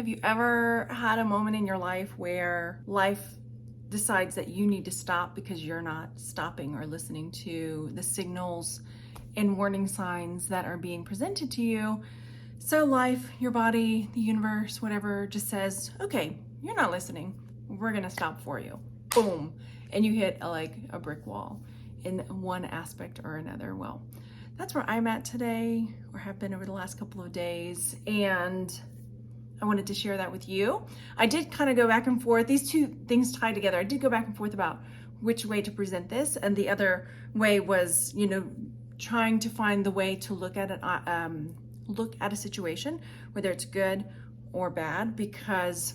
Have you ever had a moment in your life where life decides that you need to stop because you're not stopping or listening to the signals and warning signs that are being presented to you? So life, your body, the universe, whatever, just says, okay, you're not listening. We're gonna stop for you. Boom. And you hit a brick wall in one aspect or another. Well, that's where I'm at today, or have been over the last couple of days. And I wanted to share that with you. I did kind of go back and forth. These two things tied together. I did go back and forth about which way to present this. And the other way was, trying to find the way to look at it, look at a situation, whether it's good or bad, because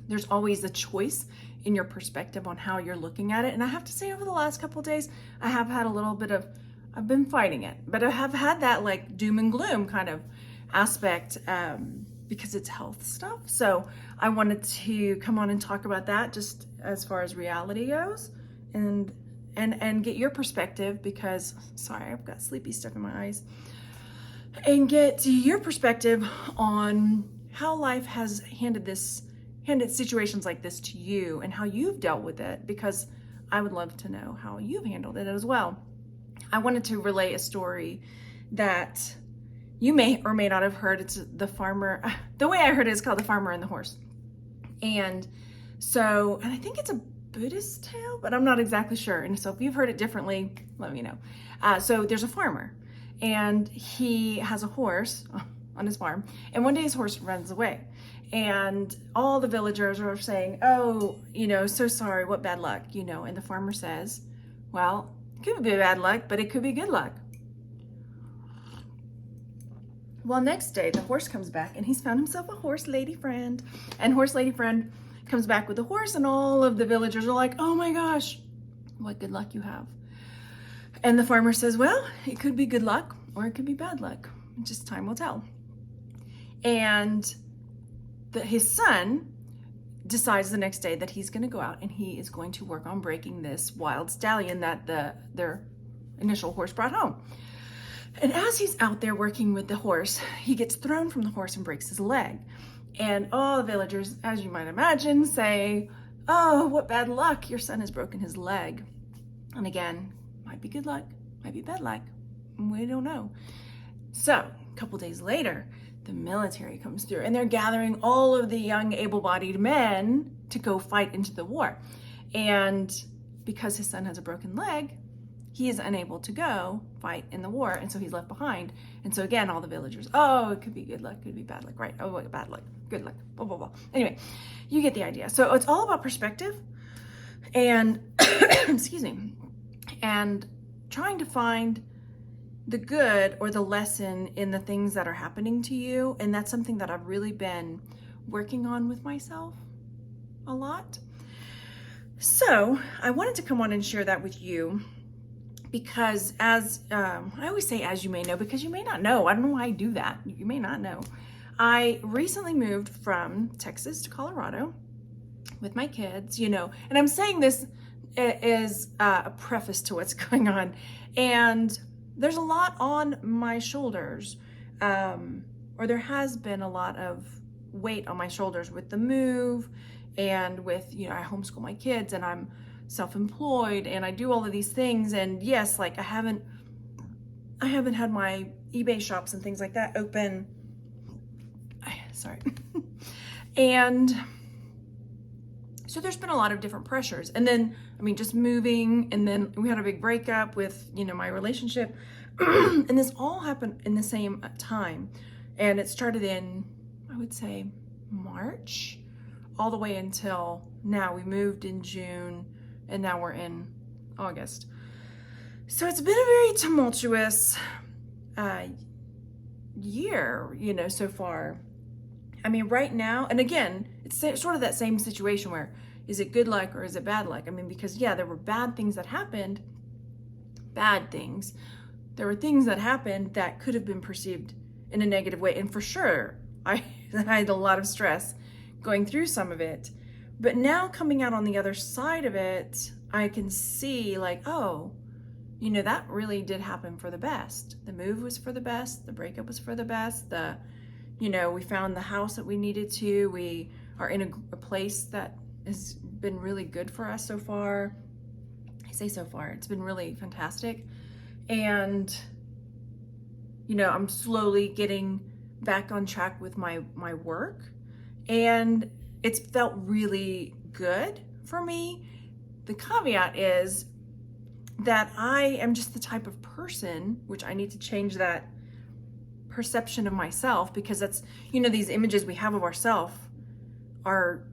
there's always a choice in your perspective on how you're looking at it. And I have to say, over the last couple of days, I have had a little bit of, I've been fighting it, but I have had that like doom and gloom kind of aspect, because it's health stuff. So I wanted to come on and talk about that just as far as reality goes, and get your perspective, because sorry, I've got sleepy stuff in my eyes, and get your perspective on how life has handed situations like this to you and how you've dealt with it, because I would love to know how you've handled it as well. I wanted to relay a story that you may or may not have heard. It's the farmer, the way I heard it is called The Farmer and the Horse. And I think it's a Buddhist tale, but I'm not exactly sure. And so if you've heard it differently, let me know. So there's a farmer, and he has a horse on his farm. And one day his horse runs away. And all the villagers are saying, oh, so sorry, what bad luck, And the farmer says, well, it could be bad luck, but it could be good luck. Well, next day, the horse comes back, and he's found himself a horse lady friend. And horse lady friend comes back with the horse, and all of the villagers are like, oh my gosh, what good luck you have. And the farmer says, well, it could be good luck, or it could be bad luck. Just time will tell. And his son decides the next day that he's going to go out and he is going to work on breaking this wild stallion that their initial horse brought home. And as he's out there working with the horse, he gets thrown from the horse and breaks his leg. And all the villagers, as you might imagine, say, oh, what bad luck, your son has broken his leg. And again, might be good luck, might be bad luck, we don't know. So a couple days later, the military comes through, and they're gathering all of the young able-bodied men to go fight into the war. And because his son has a broken leg, he is unable to go fight in the war, and so he's left behind. And so again, all the villagers, oh, it could be good luck, could be bad luck, right? Oh, bad luck, good luck, blah, blah, blah. Anyway, you get the idea. So it's all about perspective and, excuse me, and trying to find the good or the lesson in the things that are happening to you. And that's something that I've really been working on with myself a lot. So I wanted to come on and share that with you, because as I always say, as you may know, because you may not know. I don't know why I do that. You may not know. I recently moved from Texas to Colorado with my kids, and I'm saying this is a preface to what's going on. And there's a lot on my shoulders, or there has been a lot of weight on my shoulders with the move, and with, I homeschool my kids, and I'm self-employed, and I do all of these things. And yes, like I haven't had my eBay shops and things like that open. Sorry. And so there's been a lot of different pressures. And then, just moving, and then we had a big breakup with, my relationship. And this all happened in the same time. And it started in, I would say, March, all the way until now. We moved in June, and now we're in August. So it's been a very tumultuous year, so far. Right now, and again, it's sort of that same situation where, is it good luck or is it bad luck? Because yeah, there were bad things that happened, bad things. There were things that happened that could have been perceived in a negative way. And for sure, I had a lot of stress going through some of it. But now coming out on the other side of it, I can see like, oh, that really did happen for the best. The move was for the best. The breakup was for the best. you know, we found the house that we needed to. We are in a place that has been really good for us so far. I say so far, it's been really fantastic. And, you know, I'm slowly getting back on track with my work, and it's felt really good for me. The caveat is that I am just the type of person, which I need to change that perception of myself, because that's, you know, these images we have of ourselves are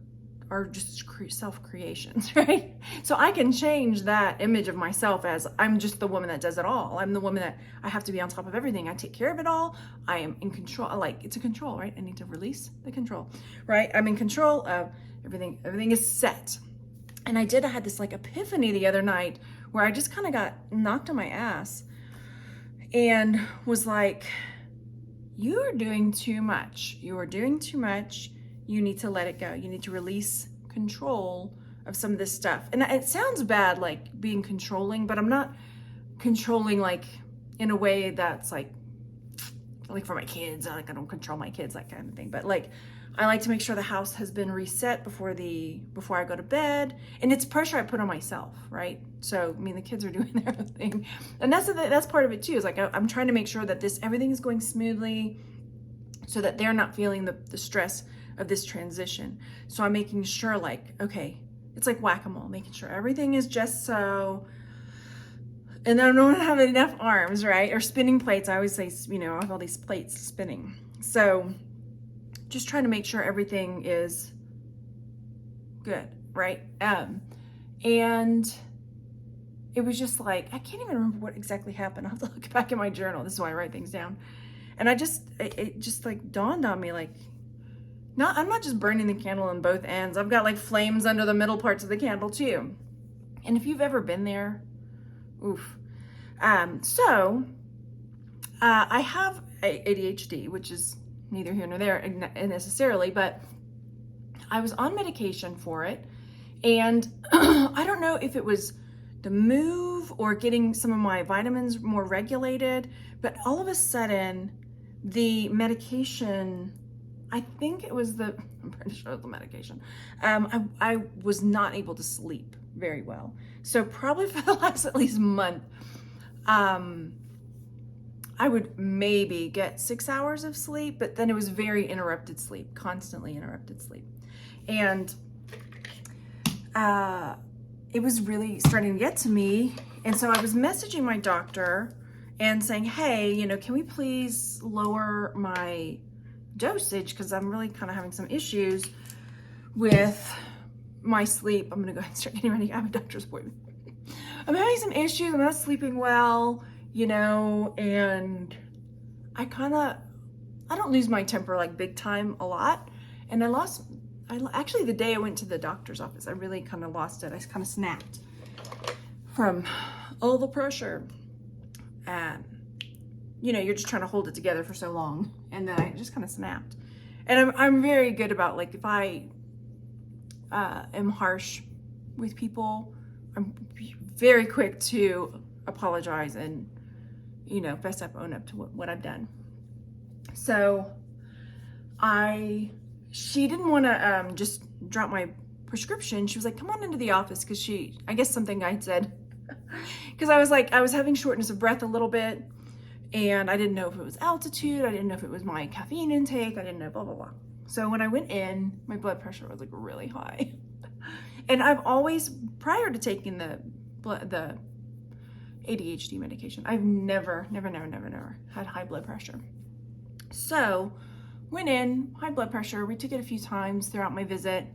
just self-creations, right? So I can change that image of myself as I'm just the woman that does it all. I'm the woman that I have to be on top of everything. I take care of it all. I am in control. Like, it's a control, right? I need to release the control, right? I'm in control of everything. Everything is set. And I had this like epiphany the other night where I just kind of got knocked on my ass and was like, you are doing too much. You are doing too much. You need to let it go. You need to release control of some of this stuff. And it sounds bad, like being controlling, but I'm not controlling like in a way that's like for my kids. Like, I don't control my kids, that kind of thing. But like, I like to make sure the house has been reset before I go to bed. And it's pressure I put on myself, right? So, I mean, the kids are doing their own thing. And that's part of it too, is like, I'm trying to make sure that everything is going smoothly so that they're not feeling the stress of this transition. So I'm making sure, like, okay, it's like whack-a-mole, making sure everything is just so, and I don't have enough arms, right? Or spinning plates. I always say, you know, I have all these plates spinning. So just trying to make sure everything is good, right? And it was just like, I can't even remember what exactly happened. I'll have to look back in my journal. This is why I write things down. And it just like dawned on me, like, I'm not just burning the candle on both ends. I've got like flames under the middle parts of the candle too. And if you've ever been there, oof. So I have ADHD, which is neither here nor there necessarily, but I was on medication for it. And I don't know if it was the move or getting some of my vitamins more regulated, but all of a sudden the medication, I think it was I'm pretty sure it was the medication. I was not able to sleep very well. So probably for the last at least month, I would maybe get 6 hours of sleep, but then it was very interrupted sleep, constantly interrupted sleep. And it was really starting to get to me. And so I was messaging my doctor and saying, hey, you know, can we please lower my dosage? Because I'm really kind of having some issues with my sleep. I'm going to go ahead and start getting ready. I have a doctor's appointment. I'm having some issues. I'm not sleeping well, you know, and I don't lose my temper like big time a lot. And actually the day I went to the doctor's office, I really kind of lost it. I kind of snapped from all the pressure. And, you know, you're just trying to hold it together for so long. And then I just kind of snapped. And I'm very good about, like, if I am harsh with people, I'm very quick to apologize and, you know, fess up, own up to what I've done. So she didn't want to just drop my prescription. She was like, come on into the office, because I guess something I had said, because I was having shortness of breath a little bit, and I didn't know if it was altitude, I didn't know if it was my caffeine intake, I didn't know, blah, blah, blah. So when I went in, my blood pressure was like really high. And I've always, prior to taking the ADHD medication, I've never had high blood pressure. So went in, high blood pressure, we took it a few times throughout my visit,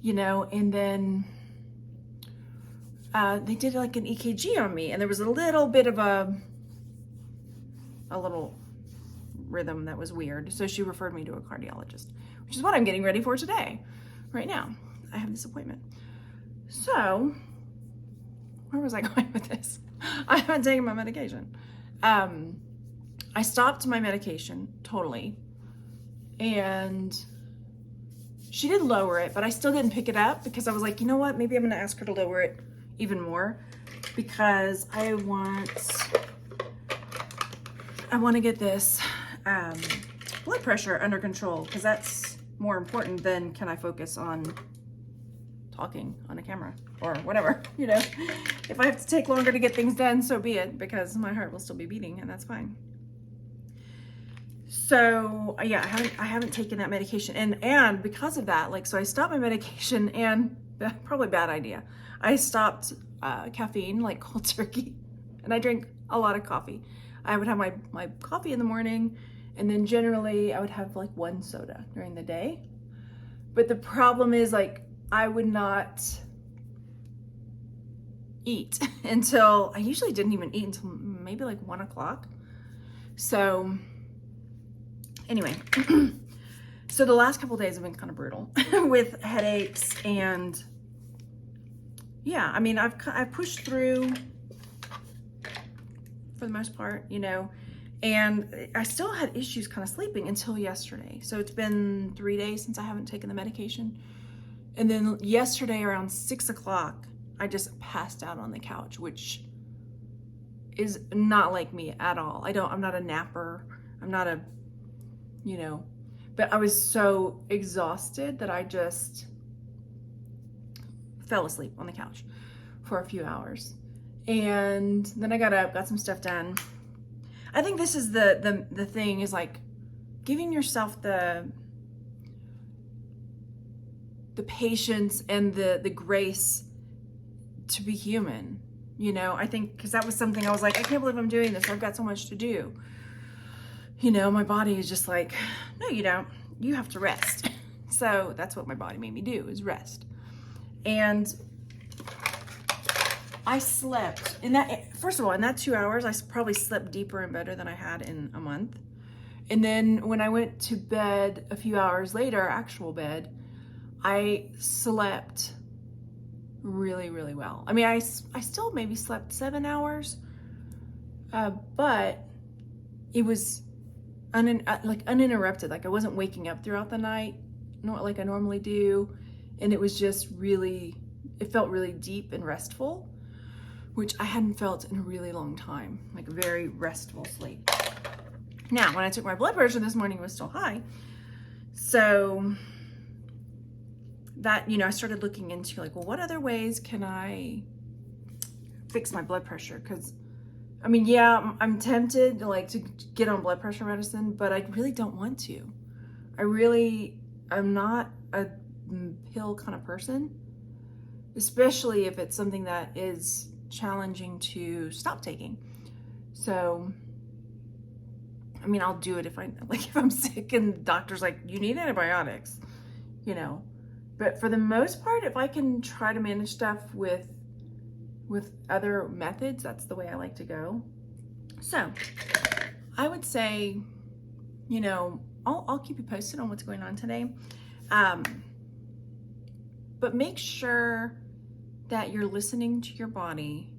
you know, and then they did like an EKG on me, and there was a little bit of a little rhythm that was weird. So she referred me to a cardiologist, which is what I'm getting ready for today. Right now, I have this appointment. So, where was I going with this? I haven't taken my medication. I stopped my medication totally, and she did lower it, but I still didn't pick it up because I was like, you know what? Maybe I'm gonna ask her to lower it even more, because I want to get this blood pressure under control, because that's more important than can I focus on talking on a camera or whatever, you know. If I have to take longer to get things done, so be it, because my heart will still be beating, and that's fine. So yeah, I haven't taken that medication, and because of that, like, so I stopped my medication, and probably bad idea. I stopped caffeine like cold turkey, and I drink a lot of coffee. I would have my coffee in the morning, and then generally I would have like one soda during the day. But the problem is, like, I would not eat until, I usually didn't even eat until maybe like 1 o'clock. So anyway, so the last couple of days have been kind of brutal with headaches, and yeah, I mean, I've pushed through for the most part, you know, and I still had issues kind of sleeping until yesterday. So it's been 3 days since I haven't taken the medication. And then yesterday around 6 o'clock, I just passed out on the couch, which is not like me at all. I'm not a napper. I'm not a, you know, but I was so exhausted that I just fell asleep on the couch for a few hours. And then I got up, got some stuff done. I think this is the thing, is like giving yourself the patience and the grace to be human, you know. I think, because that was something I was like, I can't believe I'm doing this. I've got so much to do. You know, my body is just like, no, you don't. You have to rest. So that's what my body made me do, is rest. And I slept in that, first of all, in that 2 hours, I probably slept deeper and better than I had in a month. And then when I went to bed a few hours later, actual bed, I slept really, really well. I mean, I still maybe slept 7 hours, but it was uninterrupted. Like, I wasn't waking up throughout the night, not like I normally do. And it was just really, it felt really deep and restful, which I hadn't felt in a really long time, like a very restful sleep. Now, when I took my blood pressure this morning, it was still high. So that, you know, I started looking into like, well, what other ways can I fix my blood pressure? Because, I mean, yeah, I'm tempted to get on blood pressure medicine, but I really don't want to. I'm not a pill kind of person, especially if it's something that is challenging to stop taking. So, I mean, I'll do it if I'm sick and the doctor's like, you need antibiotics, you know. But for the most part, if I can try to manage stuff with other methods, that's the way I like to go. So I would say, you know, I'll keep you posted on what's going on today. But make sure that you're listening to your body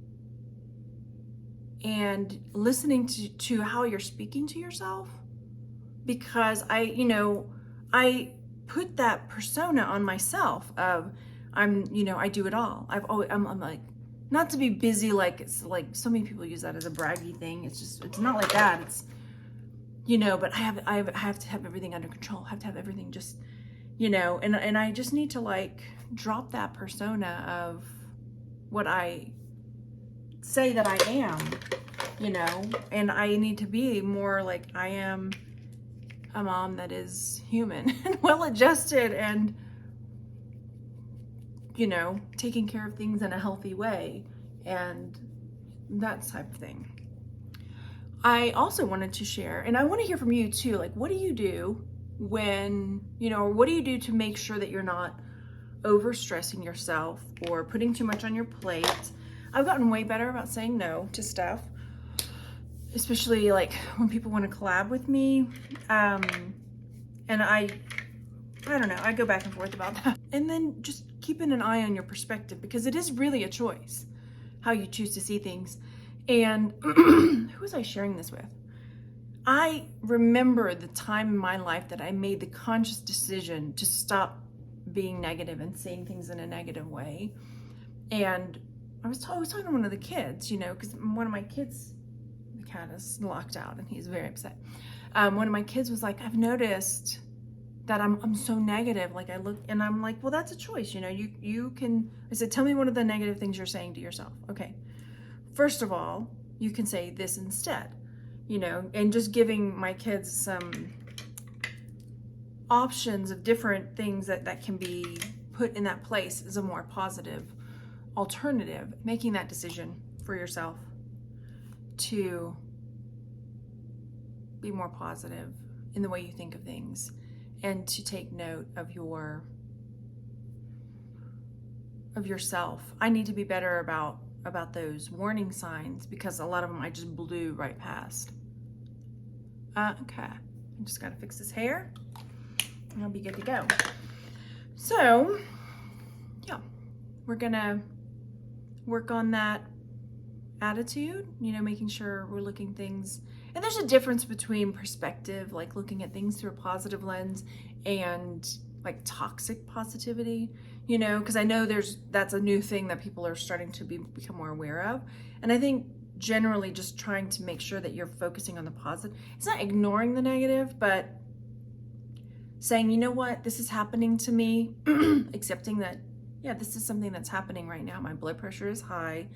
and listening to how you're speaking to yourself, because I put that persona on myself of I do it all. I'm like, not to be busy, like it's like so many people use that as a braggy thing. It's not like that. It's, you know, but I have to have everything under control. I have to have everything just, you know, and I just need to like drop that persona of what I say that I am, you know, and I need to be more like I am a mom that is human and well-adjusted and, you know, taking care of things in a healthy way and that type of thing. I also wanted to share, and I want to hear from you too, like, what do you do when, you know, or what do you do to make sure that you're not overstressing yourself or putting too much on your plate? I've gotten way better about saying no to stuff, especially like when people want to collab with me. And I don't know, I go back and forth about that. And then just keeping an eye on your perspective, because it is really a choice how you choose to see things. And who was I sharing this with? I remember the time in my life that I made the conscious decision to stop being negative and seeing things in a negative way. And I was talking to one of the kids, you know, because one of my kids, the cat is locked out and he's very upset. One of my kids was like, I've noticed that I'm so negative. Like I look and I'm like, well, that's a choice. You know, you can, I said, tell me one of the negative things you're saying to yourself. Okay. First of all, you can say this instead, you know, and just giving my kids some options of different things that can be put in that place is a more positive alternative, making that decision for yourself to be more positive in the way you think of things and to take note of yourself. I need to be better about those warning signs because a lot of them I just blew right past. Okay, I just gotta fix this hair and I'll be good to go. So yeah, we're gonna work on that attitude, you know, making sure we're looking things. And there's a difference between perspective, like looking at things through a positive lens, and like toxic positivity, you know, because I know that's a new thing that people are starting to become more aware of. And I think generally just trying to make sure that you're focusing on the positive. It's not ignoring the negative, but saying, you know what, this is happening to me, accepting that, yeah, this is something that's happening right now. My blood pressure is high.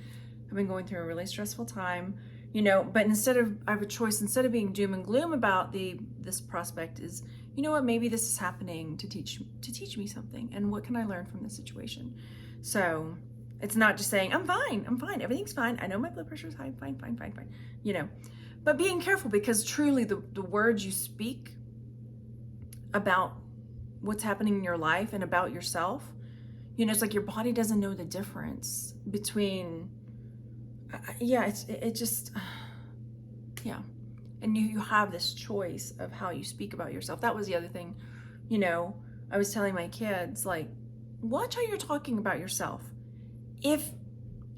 I've been going through a really stressful time, you know, but I have a choice, instead of being doom and gloom about this prospect, is, you know what, maybe this is happening to teach me something, and what can I learn from this situation? So it's not just saying, I'm fine, everything's fine. I know my blood pressure is high, fine, you know, but being careful, because truly the words you speak about what's happening in your life and about yourself, you know, it's like your body doesn't know the difference between, yeah, it just, yeah. And you have this choice of how you speak about yourself. That was the other thing, you know, I was telling my kids, like, watch how you're talking about yourself. If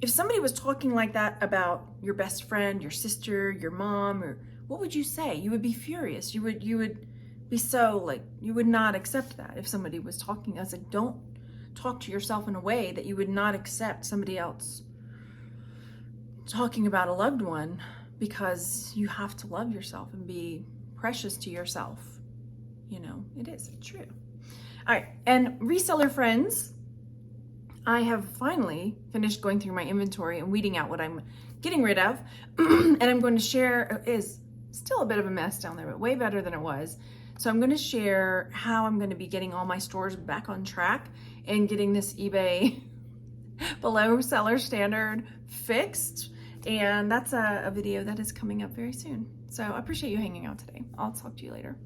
somebody was talking like that about your best friend, your sister, your mom, or what would you say? You would be furious. You would be so, like, you would not accept that if somebody was talking. I was like, don't talk to yourself in a way that you would not accept somebody else talking about a loved one, because you have to love yourself and be precious to yourself. You know, it's true. All right, and reseller friends, I have finally finished going through my inventory and weeding out what I'm getting rid of. And I'm going to share, it is still a bit of a mess down there, but way better than it was. So I'm going to share how I'm going to be getting all my stores back on track and getting this eBay below seller standard fixed. And that's a video that is coming up very soon. So I appreciate you hanging out today. I'll talk to you later.